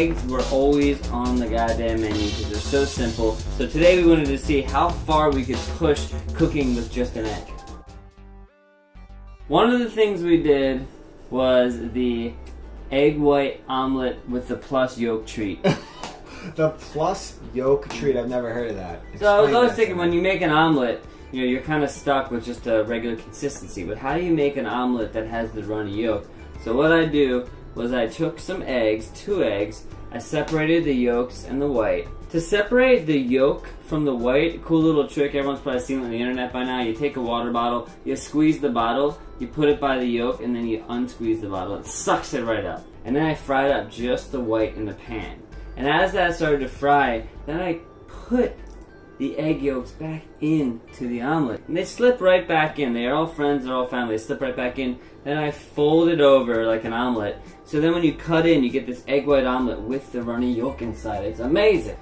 eggs were always on the goddamn menu because they're so simple. So today we wanted to see how far we could push cooking with just an egg. One of the things we did was the egg white omelet with the plus yolk treat. The plus yolk treat, I've never heard of that. So I was always thinking when you make an omelet, you know, you're kind of stuck with just a regular consistency. But how do you make an omelet that has the runny yolk? So what I do was I took some eggs, 2 eggs, I separated the yolks and the white. To separate the yolk from the white, cool little trick, everyone's probably seen it on the internet by now. You take a water bottle, you squeeze the bottle, you put it by the yolk, and then you unsqueeze the bottle. It sucks it right up. And then I fried up just the white in the pan. And as that started to fry, then I put the egg yolks back into the omelet. And they slip right back in. They are all friends, they're all family. They slip right back in. Then I fold it over like an omelet. So then when you cut in, you get this egg white omelet with the runny yolk inside. It's amazing.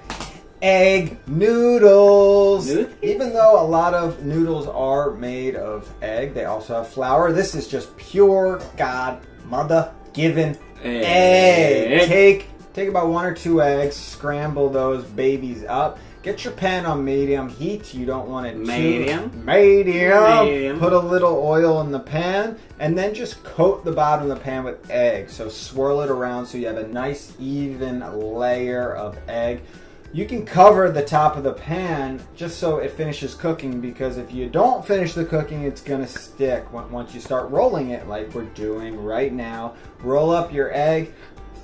Egg noodles. Even though a lot of noodles are made of egg, they also have flour. This is just pure God mother given egg. Take about 1 or 2 eggs, scramble those babies up. Get your pan on medium heat. You don't want it medium. Put a little oil in the pan, and then just coat the bottom of the pan with egg. So swirl it around so you have a nice even layer of egg. You can cover the top of the pan just so it finishes cooking, because if you don't finish the cooking, it's gonna stick. Once you start rolling it, like we're doing right now, roll up your egg.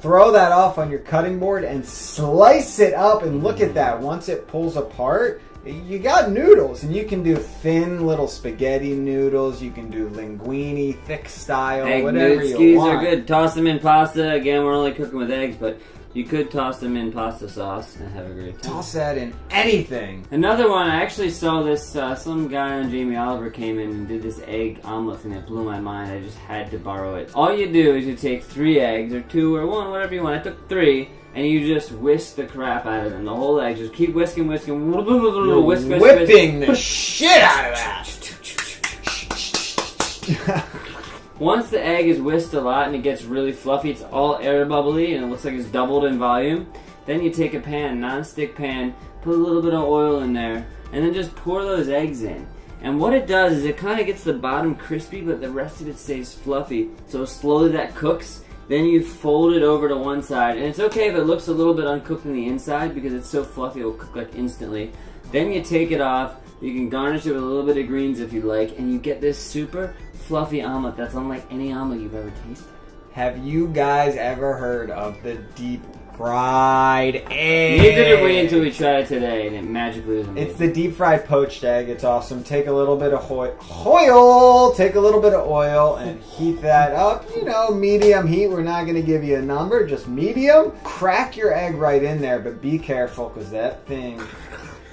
Throw that off on your cutting board and slice it up, and look at that. Once it pulls apart, you got noodles, and you can do thin little spaghetti noodles. You can do linguine, thick style, egg whatever you want. Are good. Toss them in pasta. Again, we're only cooking with eggs, but you could toss them in pasta sauce and have a great time. Toss that in anything. Another one, I actually saw this, some guy on Jamie Oliver came in and did this egg omelet thing that blew my mind. I just had to borrow it. All you do is you take 3 eggs, or 2 or 1, whatever you want. I took 3, and you just whisk the crap out of them. The whole egg, just keep whisking. Whisk, whipping the shit out of that. Once the egg is whisked a lot and it gets really fluffy, it's all air bubbly and it looks like it's doubled in volume, then you take a pan, non-stick pan, put a little bit of oil in there, and then just pour those eggs in. And what it does is it kind of gets the bottom crispy, but the rest of it stays fluffy. So slowly that cooks. Then you fold it over to one side, and it's okay if it looks a little bit uncooked on the inside because it's so fluffy, it'll cook like instantly. Then you take it off. You can garnish it with a little bit of greens if you like, and you get this super fluffy omelet that's unlike any omelet you've ever tasted. Have you guys ever heard of the deep fried egg? Neither did we until we tried it today, and it magically was amazing. It's the deep fried poached egg. It's awesome. Take a little bit of oil. Take a little bit of oil and heat that up. You know, medium heat. We're not going to give you a number, just medium. Crack your egg right in there, but be careful because that thing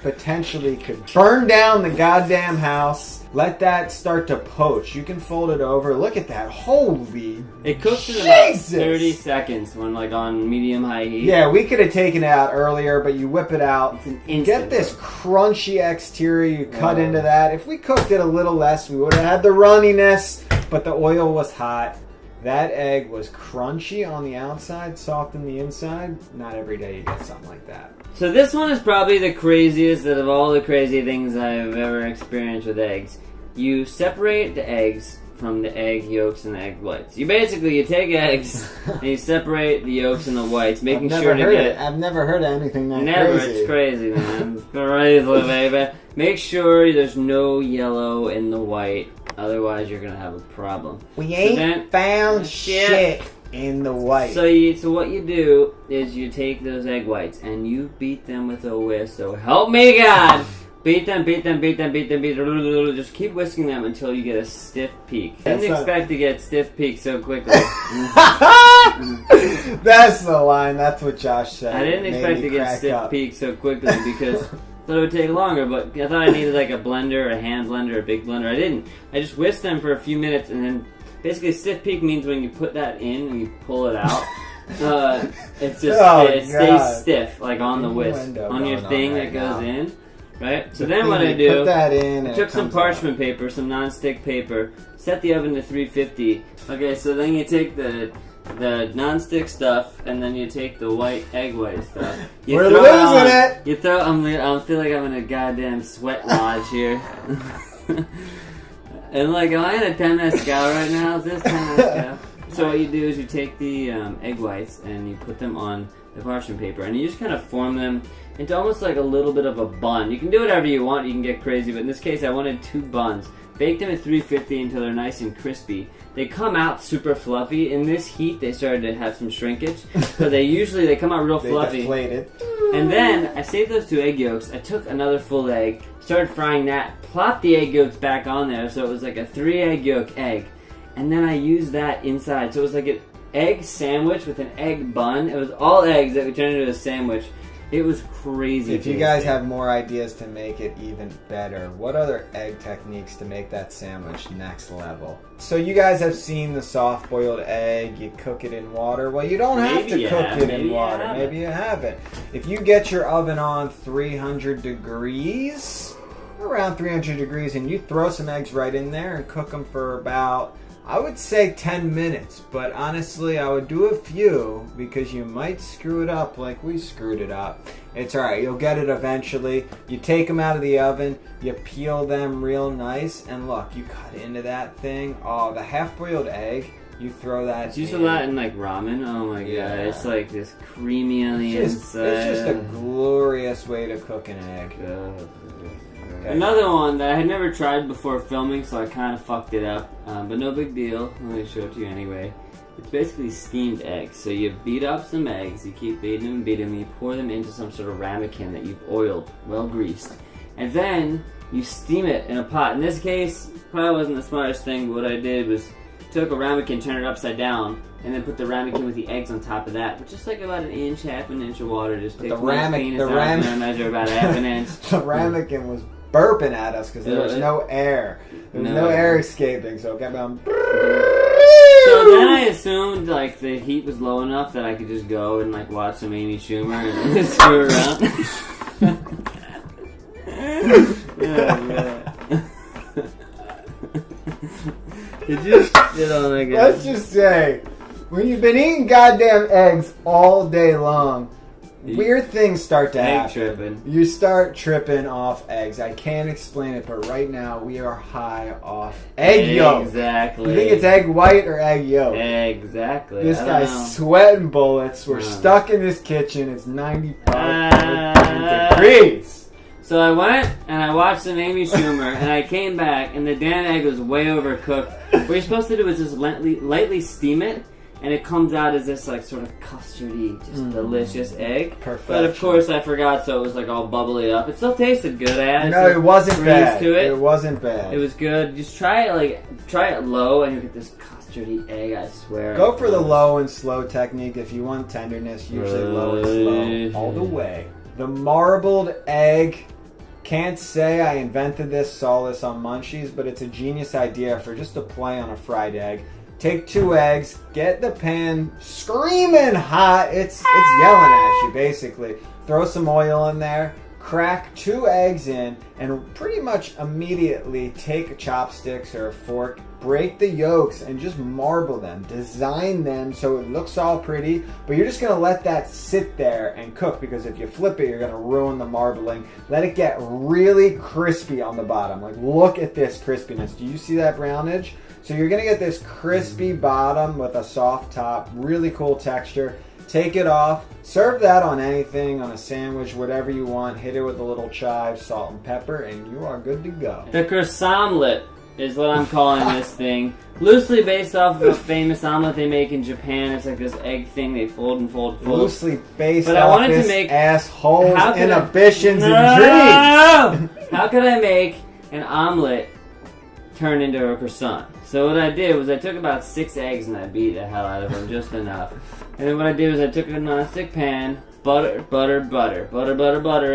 potentially could burn down the goddamn house. Let that start to poach. You can fold it over. Look at that. Holy It cooks in about 30 seconds when like on medium-high heat. Yeah, we could have taken it out earlier, but you whip it out. It's an instant. Get this crunchy exterior. You cut into that. If we cooked it a little less, we would have had the runniness, but the oil was hot. That egg was crunchy on the outside, soft on the inside. Not every day you get something like that. So this one is probably the craziest out of all the crazy things I've ever experienced with eggs. You separate the eggs from the egg yolks and the egg whites. You take eggs and you separate the yolks and the whites, making sure to get... I've never heard of anything that crazy. It's crazy, man. It's crazy, baby. Make sure there's no yellow in the white, otherwise you're gonna have a problem. We ain't found shit in the white. So what you do is you take those egg whites and you beat them with a whisk. So help me God! Beat them. Just keep whisking them until you get a stiff peak. Didn't expect to get stiff peak so quickly. That's the line. That's what Josh said. I didn't expect to get stiff peak so quickly because I thought it would take longer, but I thought I needed like a blender, a hand blender, a big blender. I didn't. I just whisked them for a few minutes, and then basically stiff peak means when you put that in and you pull it out, it's just it stays stiff, like on the whisk, on your thing that goes in. Right? So then what I do, put that in, I took some parchment paper, some non-stick paper, set the oven to 350. Okay, so then you take the the nonstick stuff, and then you take the white egg white stuff. We're losing it. You throw. I feel like I'm in a goddamn sweat lodge here. And like, am I in a temazcal right now? Is this temazcal? So what you do is you take the egg whites and you put them on the parchment paper, and you just kind of form them into almost like a little bit of a bun. You can do whatever you want. You can get crazy, but in this case, I wanted 2 buns. Bake them at 350 until they're nice and crispy. They come out super fluffy. In this heat, they started to have some shrinkage. So they come out real fluffy. Deflated. And then I saved those 2 egg yolks. I took another full egg, started frying that, plopped the egg yolks back on there, so it was like a 3 egg yolk egg. And then I used that inside, so it was like an egg sandwich with an egg bun. It was all eggs that we turned into a sandwich. It was crazy. If you guys have more ideas to make it even better, what other egg techniques to make that sandwich next level? So you guys have seen the soft-boiled egg. You cook it in water. Well, you don't have to cook it in water. Maybe you haven't. If you get your oven on 300 degrees, around 300 degrees, and you throw some eggs right in there and cook them for about, I would say 10 minutes, but honestly I would do a few because you might screw it up like we screwed it up. It's alright, you'll get it eventually. You take them out of the oven, you peel them real nice, and look, you cut into that thing. Oh, the half-boiled egg, you throw that It's used a lot in like ramen. Oh my god, it's like this creamy on the inside. It's just a glorious way to cook an egg. Okay. Another one that I had never tried before filming, so I kind of fucked it up, but no big deal. Let me show it to you anyway. It's basically steamed eggs. So you beat up some eggs, you keep beating them and beating them, you pour them into some sort of ramekin that you've oiled, well greased, and then you steam it in a pot. In this case, probably wasn't the smartest thing, but what I did was took a ramekin, turned it upside down, and then put the ramekin with the eggs on top of that, but just like about half an inch of water. Just take my penis out and measure about half an inch. The ramekin was burping at us because there was no air. There was no air escaping, so it kept on. So then I assumed like the heat was low enough that I could just go and like watch some Amy Schumer and screw around. Let's just say, when you've been eating goddamn eggs all day long, weird things start to happen. Tripping. You start tripping off eggs. I can't explain it, but right now we are high off egg yolk. Exactly. You think it's egg white or egg yolk? Exactly. This guy's sweating bullets. We're stuck in this kitchen. It's 95 degrees. So I went and I watched some Amy Schumer, and I came back, and the damn egg was way overcooked. What you're supposed to do is just lightly steam it, and it comes out as this like sort of custardy, just delicious egg. Perfect. But of course I forgot, so it was like all bubbly up. It still tasted good. No, it wasn't bad. To it. It wasn't bad. It was good. Just try it low, and you get this custardy egg. I swear. Go for the low and slow technique if you want tenderness. Usually low and slow all the way. The marbled egg. Can't say I invented this, saw this on Munchies, but it's a genius idea for just a play on a fried egg. Take 2 eggs, get the pan screaming hot. It's yelling at you basically. Throw some oil in there, crack 2 eggs in, and pretty much immediately take chopsticks or a fork, break the yolks and just marble them. Design them so it looks all pretty, but you're just gonna let that sit there and cook, because if you flip it, you're gonna ruin the marbling. Let it get really crispy on the bottom. Like, look at this crispiness. Do you see that brownage? So you're gonna get this crispy bottom with a soft top, really cool texture. Take it off, serve that on anything, on a sandwich, whatever you want. Hit it with a little chive, salt and pepper, and you are good to go. The croissantlet is what I'm calling this thing. Loosely based off of a famous omelet they make in Japan. It's like this egg thing they fold and fold and fold. Loosely based off this asshole's inhibitions and dreams. How could I make an omelet turn into a croissant? So what I did was I took about 6 eggs and I beat the hell out of them, just enough. And then what I did was I took a nonstick pan, butter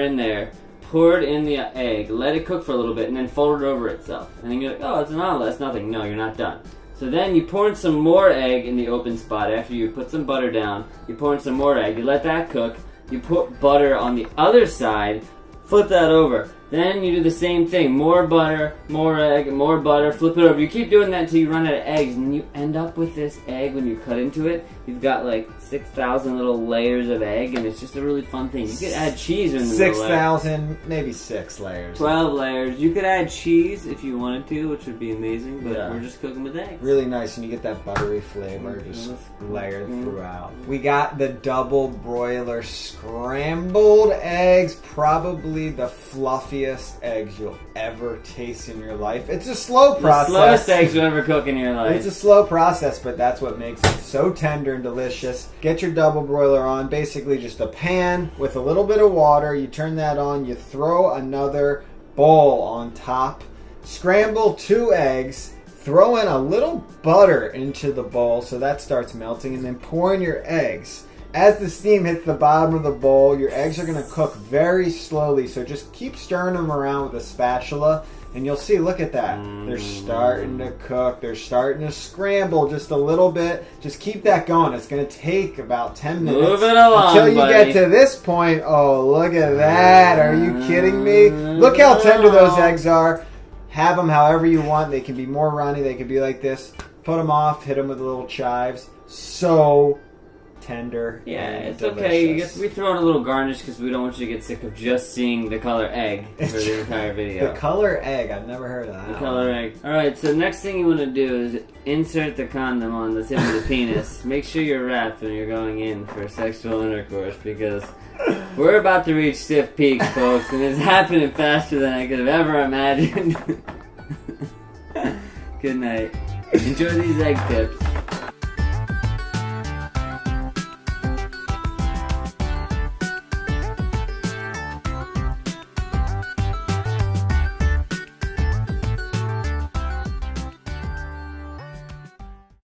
in there, poured in the egg, let it cook for a little bit, and then fold it over itself. And then you're like, oh, it's an omelet, it's nothing. No, you're not done. So then you pour in some more egg in the open spot. After you put some butter down, you pour in some more egg, you let that cook, you put butter on the other side, flip that over, Then you do the same thing. More butter, more egg, more butter. Flip it over. You keep doing that until you run out of eggs. And you end up with this egg when you cut into it. You've got like 6,000 little layers of egg. And it's just a really fun thing. You could add cheese in the middle. 6,000, maybe 6 layers. 12 layers. You could add cheese if you wanted to, which would be amazing. But we're just cooking with eggs. Really nice. And you get that buttery flavor just layered throughout. We got the double broiler scrambled eggs. Probably the fluffiest eggs you'll ever taste in your life. It's a slow process. The slowest eggs you'll ever cook in your life. It's a slow process, but that's what makes it so tender and delicious. Get your double broiler on. Basically just a pan with a little bit of water. You turn that on. You throw another bowl on top. Scramble 2 eggs. Throw in a little butter into the bowl so that starts melting, and then pour in your eggs. As the steam hits the bottom of the bowl, your eggs are going to cook very slowly, so just keep stirring them around with a spatula, and you'll see, look at that. They're starting to cook. They're starting to scramble just a little bit. Just keep that going. It's going to take about 10 minutes. Move it along, until you get to this point. Oh, look at that. Are you kidding me? Look how tender those eggs are. Have them however you want. They can be more runny. They can be like this. Put them off. Hit them with little chives. So tender. Yeah, it's delicious. okay. We throw in a little garnish because we don't want you to get sick of just seeing the color egg for the entire video. The color egg. I've never heard of that. The color egg. Alright, so the next thing you want to do is insert the condom on the tip of the penis. Make sure you're wrapped when you're going in for sexual intercourse because we're about to reach stiff peaks, folks, and it's happening faster than I could have ever imagined. Good night. Enjoy these egg tips.